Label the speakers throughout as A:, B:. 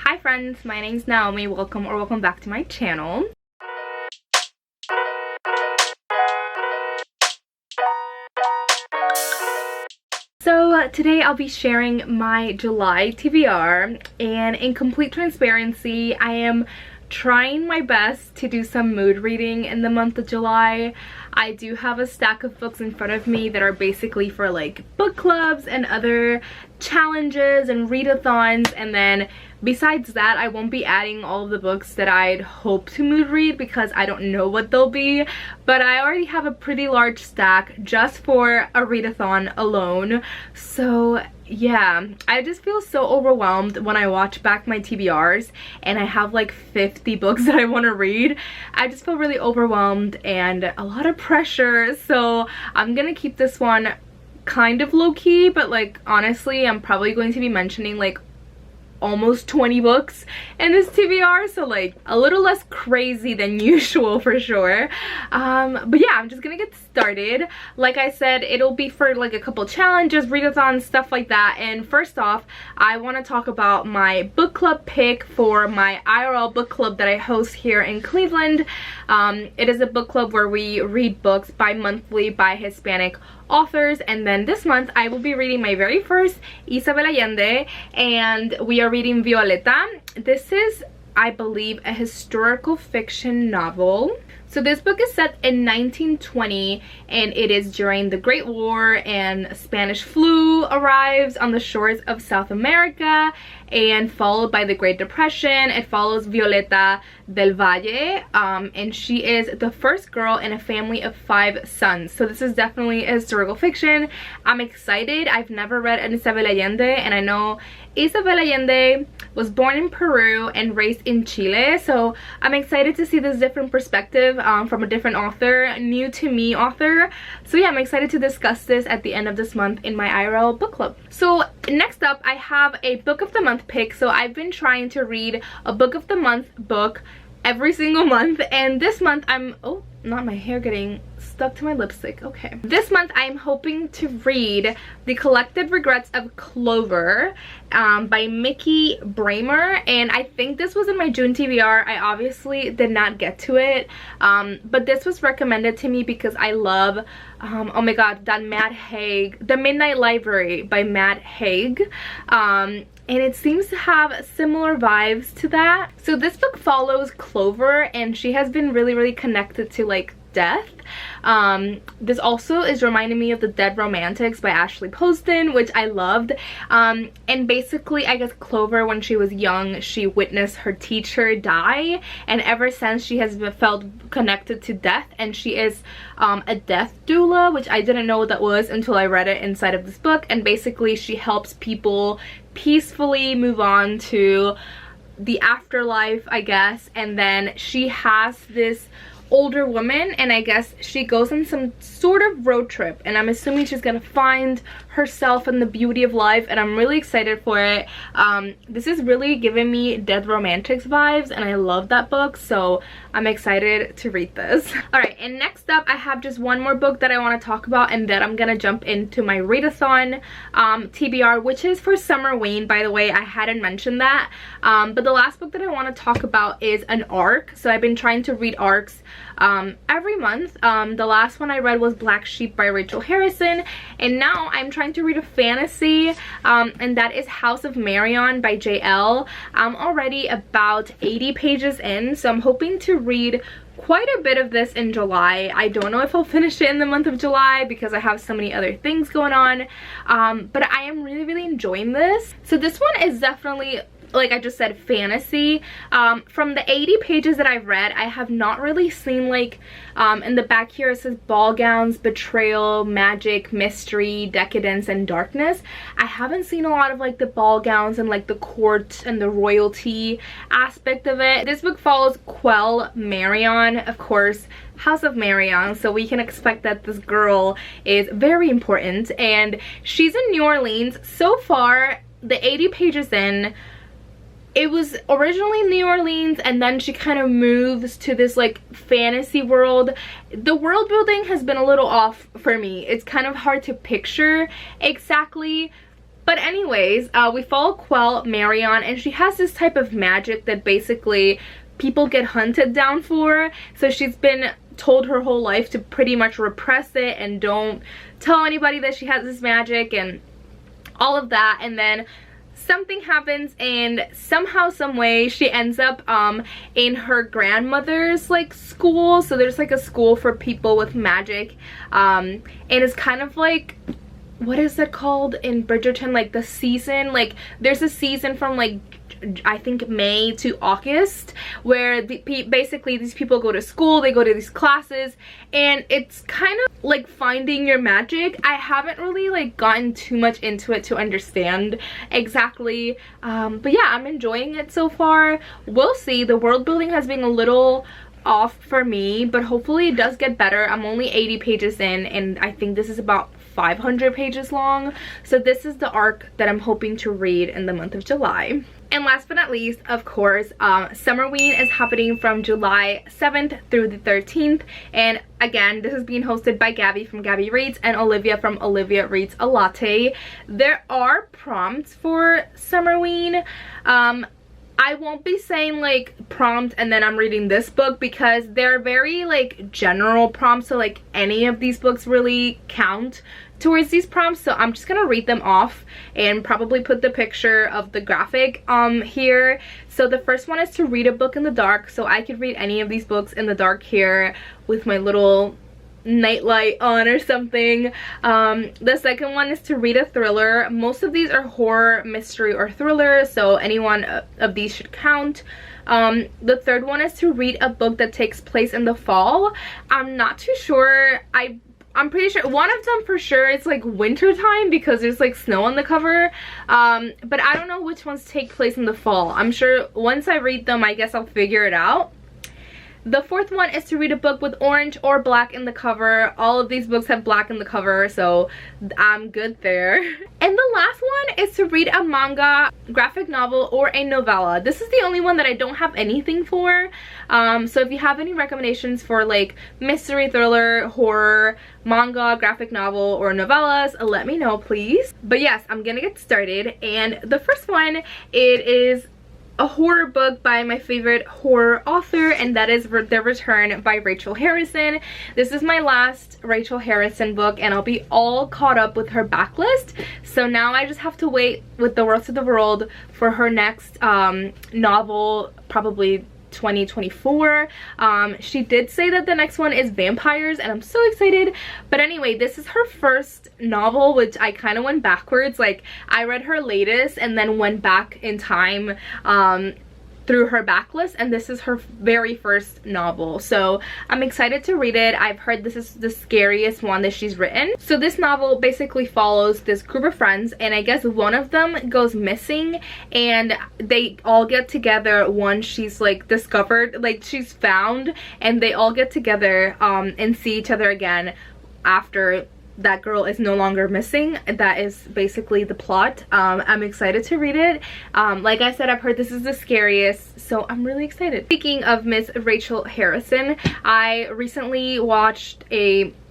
A: Hi friends, my name's Naomi. Welcome back to my channel. So today I'll be sharing my July TBR, and in complete transparency, I am trying my best to do some mood reading in the month of July. I do have a stack of books in front of me that are basically for like book clubs and other challenges and readathons, and then besides that I won't be adding all of the books that I'd hope to mood read because I don't know what they'll be, but I already have a pretty large stack just for a readathon alone. So yeah, I just feel so overwhelmed when I watch back my TBRs and I have like 50 books that I want to read. I just feel really overwhelmed and a lot of pressure, so I'm gonna keep this one kind of low-key, but like honestly I'm probably going to be mentioning like almost 20 books in this TBR, so like a little less crazy than usual for sure. But yeah, I'm just gonna get started. Like I said, it'll be for like a couple challenges, readathons, stuff like that. And first off, I want to talk about my book club pick for my IRL book club that I host here in Cleveland. It is a book club where we read books bi-monthly by Hispanic authors, and then this month I will be reading my very first Isabel Allende, and we are reading Violeta. This is, I believe, a historical fiction novel. So this book is set in 1920, and it is during the Great War, and Spanish flu arrives on the shores of South America, and followed by the Great Depression. It follows Violeta del Valle, and she is the first girl in a family of 5 sons. So this is definitely a historical fiction. I'm excited. I've never read an Isabel Allende, and I know Isabel Allende was born in Peru and raised in Chile, so I'm excited to see this different perspective from a different author, new to me author. So yeah, I'm excited to discuss this at the end of this month in my IRL book club. So next up, I have a book of the month pick. So I've been trying to read a book of the month book every single month, and this month I'm, oh, not my hair getting stuck to my lipstick, okay. This month I'm hoping to read The Collected Regrets of Clover by Mickey Bramer, and I think this was in my June TBR. I obviously did not get to it, but this was recommended to me because I love, oh my god, that Matt Haig, The Midnight Library by Matt Haig. And it seems to have similar vibes to that. So this book follows Clover, and she has been really connected to like death. This also is reminding me of The Dead Romantics by Ashley Poston, which I loved. And basically, I guess Clover, when she was young, she witnessed her teacher die, and ever since she has felt connected to death, and she is a death doula, which I didn't know what that was until I read it inside of this book. And basically she helps people peacefully move on to the afterlife, I guess. And then she has this older woman, and I guess she goes on some sort of road trip, and I'm assuming she's gonna find herself and the beauty of life, and I'm really excited for it. This is really giving me Dead Romantics vibes, and I love that book, so I'm excited to read this. Alright, and next up I have just one more book that I want to talk about, and then I'm gonna jump into my readathon TBR, which is for Summerween. By the way, I hadn't mentioned that, but the last book that I want to talk about is an arc. So I've been trying to read arcs every month. The last one I read was Black Sheep by Rachel Harrison, and now I'm trying to read a fantasy, and that is House of Marion by JL. I'm already about 80 pages in, so I'm hoping to read quite a bit of this in July. I don't know if I'll finish it in the month of July because I have so many other things going on, but I am really enjoying this. So this one is definitely, like I just said, fantasy. From the 80 pages that I've read, I have not really seen like, in the back here it says ball gowns, betrayal, magic, mystery, decadence, and darkness. I haven't seen a lot of like the ball gowns and like the court and the royalty aspect of it. This book follows Quell Marion, of course, House of Marion, so we can expect that this girl is very important, and she's in New Orleans. So far, the 80 pages in, it was originally New Orleans, and then she kind of moves to this like fantasy world. The world building has been a little off for me. It's kind of hard to picture exactly But anyways, we follow Quell, Marion, and she has this type of magic that basically people get hunted down for. So she's been told her whole life to pretty much repress it and don't tell anybody that she has this magic and all of that. And then something happens, and somehow, some way, she ends up in her grandmother's like school. So there's like a school for people with magic, and it's kind of like, what is it called in Bridgerton, like the season, like there's a season from like I think May to August where basically these people go to school, they go to these classes, and it's kind of like finding your magic. I haven't really like gotten too much into it to understand exactly, but yeah, I'm enjoying it so far. We'll see. The world building has been a little off for me, but hopefully it does get better. I'm only 80 pages in, and I think this is about 500 pages long, so this is the arc that I'm hoping to read in the month of July. And last but not least, of course, Summerween is happening from July 7th through the 13th. And again, this is being hosted by Gabby from Gabby Reads and Olivia from Olivia Reads a Latte. There are prompts for Summerween. I won't be saying like prompt and then I'm reading this book, because they're very like general prompts, so like any of these books really count towards these prompts. So I'm just gonna read them off and probably put the picture of the graphic here. So the first one is to read a book in the dark, so I could read any of these books in the dark here with my little nightlight on or something. The second one is to read a thriller. Most of these are horror, mystery, or thriller, so any one of these should count. The third one is to read a book that takes place in the fall. I'm not too sure. I'm pretty sure one of them for sure it's like winter time because there's like snow on the cover, but I don't know which ones take place in the fall. I'm sure once I read them, I guess I'll figure it out. The fourth one is to read a book with orange or black in the cover. All of these books have black in the cover, so I'm good there. And the last one is to read a manga, graphic novel, or a novella. This is the only one that I don't have anything for. So if you have any recommendations for like mystery, thriller, horror, manga, graphic novel, or novellas, let me know please. But yes, I'm gonna get started. And the first one, it is a horror book by my favorite horror author, and that is The Return by Rachel Harrison. This is my last Rachel Harrison book, and I'll be all caught up with her backlist. So now I just have to wait with The Worst of the World for her next novel, probably 2024. She did say that the next one is vampires, and I'm so excited. But anyway, this is her first novel, which I kind of went backwards. Like, I read her latest and then went back in time through her backlist, and this is her very first novel, so I'm excited to read it. I've heard this is the scariest one that she's written. So this novel basically follows this group of friends, and I guess one of them goes missing, and they all get together once she's like discovered, like she's found, and they all get together and see each other again after that girl is no longer missing. That is basically the plot. I'm excited to read it. Like I said, I've heard this is the scariest, so I'm really excited. Speaking of Miss Rachel Harrison, I recently watched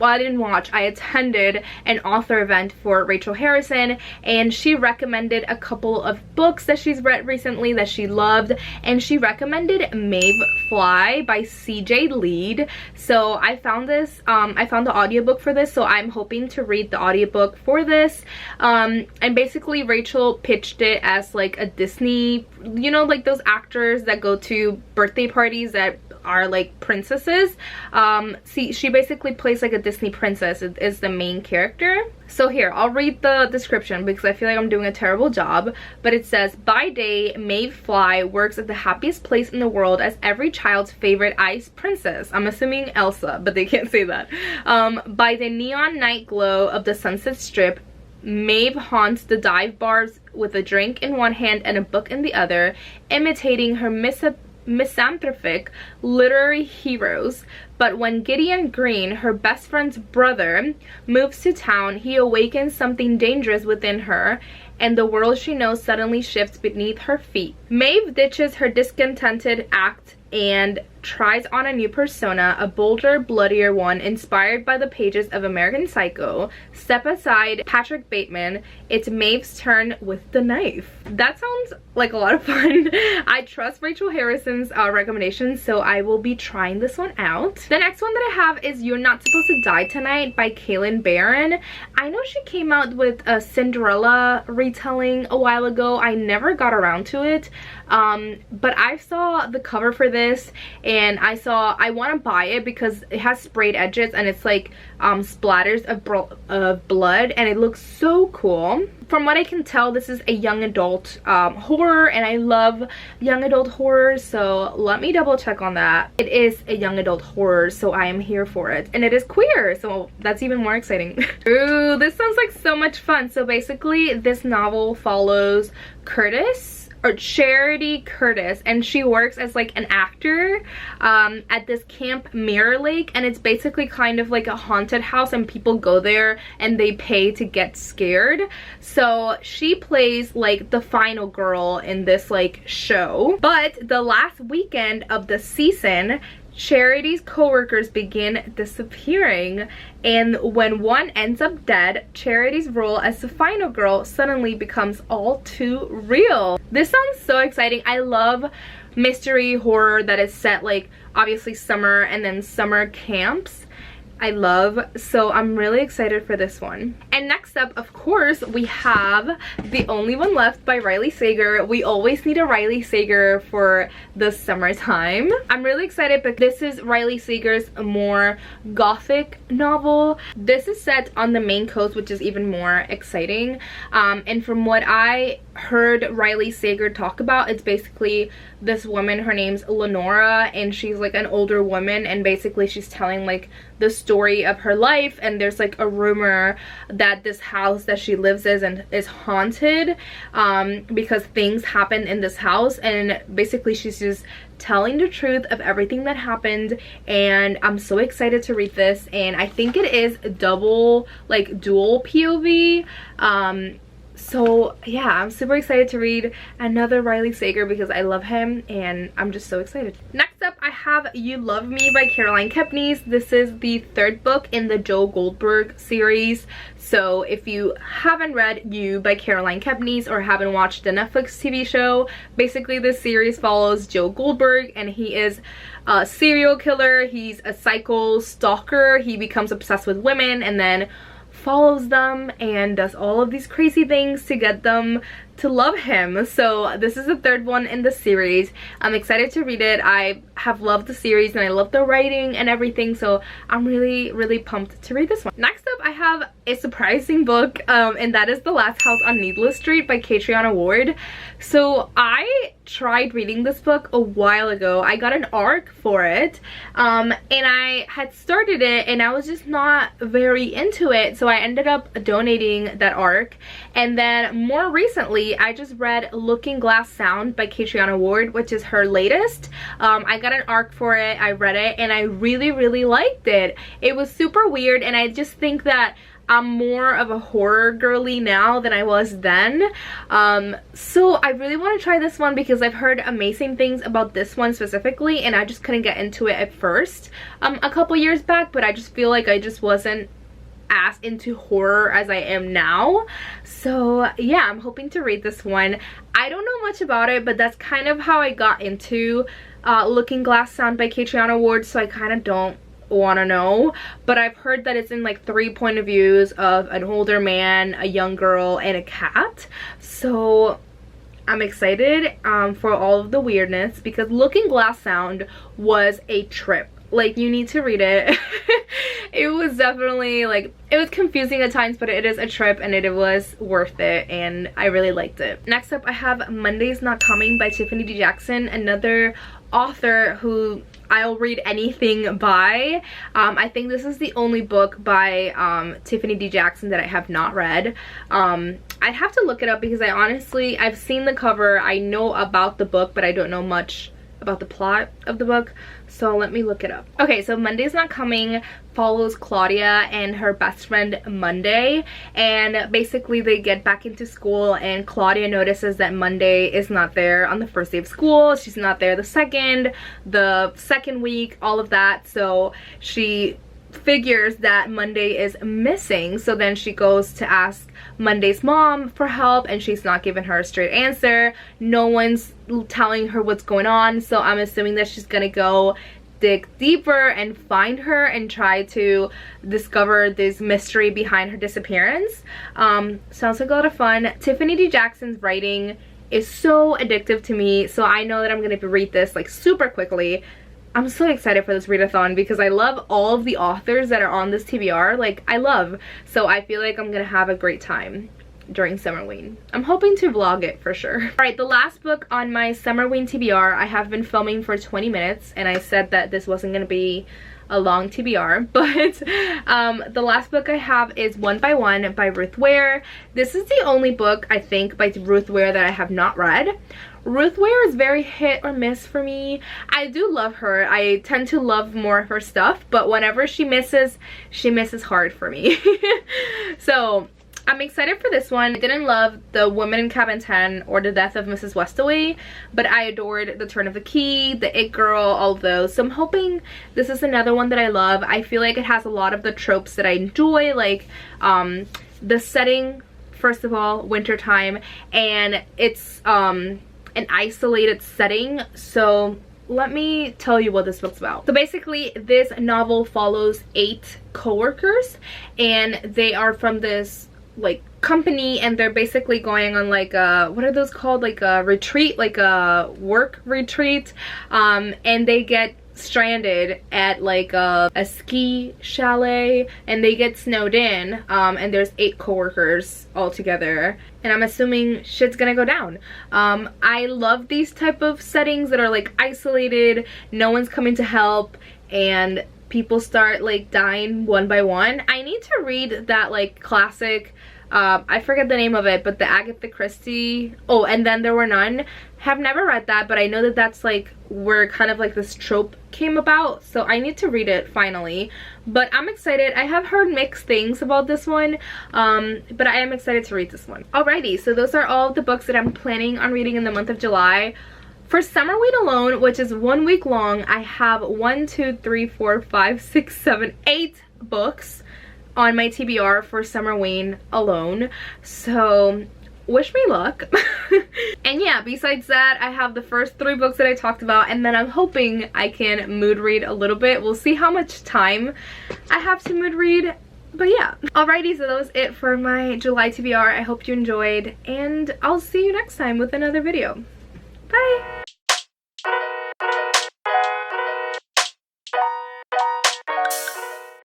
A: I attended an author event for Rachel Harrison, and she recommended a couple of books that she's read recently that she loved, and she recommended Maeve Fly by CJ Lead. So I found this, I found the audiobook for this, so I'm hoping to read the audiobook for this. And basically Rachel pitched it as like a Disney, you know, like those actors that go to birthday parties that are like princesses. She basically plays like a Disney princess, is the main character. So here, I'll read the description because I feel like I'm doing a terrible job. But it says, by day, Maeve Fly works at the happiest place in the world as every child's favorite ice princess. I'm assuming Elsa, but they can't say that. By the neon night glow of the Sunset Strip, Maeve haunts the dive bars with a drink in one hand and a book in the other, imitating her misanthropic literary heroes. But when Gideon Green, her best friend's brother, moves to town, he awakens something dangerous within her, and the world she knows suddenly shifts beneath her feet. Maeve ditches her discontented act and tries on a new persona, a bolder, bloodier one inspired by the pages of American Psycho. Step aside, Patrick Bateman. It's Maeve's turn with the knife. That sounds like a lot of fun. I trust Rachel Harrison's recommendations, so I will be trying this one out. The next one that I have is You're Not Supposed to Die Tonight by Kaylin Barron. I know she came out with a Cinderella retelling a while ago. I never got around to it, but I saw the cover for this and I want to buy it because it has sprayed edges and it's like splatters of blood, and it looks so cool. From what I can tell, this is a young adult horror, and I love young adult horror, so let me double check on that. It is a young adult horror, so I am here for it, and it is queer, so that's even more exciting. Ooh, this sounds like so much fun. So basically this novel follows Charity Curtis, and she works as like an actor at this camp Mirror Lake, and it's basically kind of like a haunted house, and people go there and they pay to get scared. So she plays like the final girl in this like show, but the last weekend of the season, Charity's co-workers begin disappearing, and when one ends up dead, Charity's role as the final girl suddenly becomes all too real. This sounds so exciting. I love mystery horror that is set like obviously summer and then summer camps. So I'm really excited for this one. And next up, of course, we have The Only One Left by Riley Sager. We always need a Riley Sager for the summertime. I'm really excited because this is Riley Sager's more gothic novel. This is set on the Maine coast, which is even more exciting. And from what I heard Riley Sager talk about, it's basically this woman, her name's Lenora, and she's like an older woman, and basically she's telling like the story of her life, and there's like a rumor that this house that she lives in is haunted because things happen in this house, and basically she's just telling the truth of everything that happened. And I'm so excited to read this, and I think it is dual POV. So yeah, I'm super excited to read another Riley Sager because I love him and I'm just so excited. Next up, I have You Love Me by Caroline Kepnes. This is the third book in the Joe Goldberg series. So if you haven't read You by Caroline Kepnes or haven't watched the Netflix TV show, basically this series follows Joe Goldberg, and he is a serial killer. He's a psycho stalker. He becomes obsessed with women and then follows them and does all of these crazy things to get them to love him. So this is the third one in the series. I'm excited to read it. I have loved the series and I love the writing and everything, so I'm really pumped to read this one. Next up, I have a surprising book, and that is The Last House on Needless Street by Catriona Ward. So I tried reading this book a while ago. I got an ARC for it, and I had started it and I was just not very into it, so I ended up donating that ARC. And then more recently, I just read Looking Glass Sound by Catriona Ward, which is her latest. I got an ARC for it, I read it, and I really liked it. It was super weird, and I just think that I'm more of a horror girly now than I was then. So I really want to try this one because I've heard amazing things about this one specifically, and I just couldn't get into it at first a couple years back, but I just feel like I just wasn't as into horror as I am now. So yeah, I'm hoping to read this one. I don't know much about it, but that's kind of how I got into Looking Glass Sound by Catriona Ward, so I kind of don't want to know. But I've heard that it's in like 3 point of views of an older man, a young girl, and a cat. So I'm excited for all of the weirdness, because Looking Glass Sound was a trip. Like, you need to read it. It was definitely like, it was confusing at times, but it is a trip and it was worth it, and I really liked it. Next up, I have Monday's Not Coming by Tiffany D. Jackson, another author who I'll read anything by. I think this is the only book by Tiffany D. Jackson that I have not read. I'd have to look it up because I've seen the cover, I know about the book, but I don't know much about the plot of the book, so let me look it up. Okay, so Monday's Not Coming follows Claudia and her best friend Monday, and basically they get back into school, and Claudia notices that Monday is not there on the first day of school. She's not there the second week, all of that, so she figures that Monday is missing. So then she goes to ask Monday's mom for help, and she's not giving her a straight answer. No one's telling her what's going on, so I'm assuming that she's gonna go dig deeper and find her and try to discover this mystery behind her disappearance. Sounds like a lot of fun. Tiffany D. Jackson's writing is so addictive to me, so I know that I'm gonna read this like super quickly. I'm so excited for this readathon because I love all of the authors that are on this TBR. Like, I love. So I feel like I'm gonna have a great time during Summerween. I'm hoping to vlog it for sure. Alright, the last book on my Summerween TBR, I have been filming for 20 minutes, and I said that this wasn't gonna be a long TBR, but the last book I have is One by One by Ruth Ware. This is the only book, I think, by Ruth Ware that I have not read. Ruth Ware is very hit or miss for me. I do love her. I tend to love more of her stuff, but whenever she misses hard for me. So I'm excited for this one. I didn't love The Woman in Cabin 10 or The Death of Mrs. Westaway, but I adored The Turn of the Key, The It Girl, all of those. So I'm hoping this is another one that I love. I feel like it has a lot of the tropes that I enjoy, like the setting, first of all, wintertime, and it's an isolated setting. So let me tell you what this book's about. So basically, this novel follows 8 co-workers, and they are from this like company, and they're basically going on like a, what are those called, like a retreat, like a work retreat, and they get stranded at like a ski chalet, and they get snowed in, and there's 8 co-workers all together, and I'm assuming shit's gonna go down. I love these type of settings that are like isolated, no one's coming to help, and people start like dying one by one. I need to read that like classic, I forget the name of it, but the Agatha Christie, oh, And Then There Were None. Have never read that, but I know that that's like where kind of like this trope came about, so I need to read it finally. But I'm excited. I have heard mixed things about this one, but I am excited to read this one. Alrighty, so those are all of the books that I'm planning on reading in the month of July. For Summerween alone, which is 1 week long, I have 1, 2, 3, 4, 5, 6, 7, 8 books on my TBR for Summerween alone. So wish me luck. And yeah, besides that, I have the first 3 books that I talked about, and then I'm hoping I can mood read a little bit. We'll see how much time I have to mood read. But yeah. Alrighty, so that was it for my July TBR. I hope you enjoyed, and I'll see you next time with another video. Bye!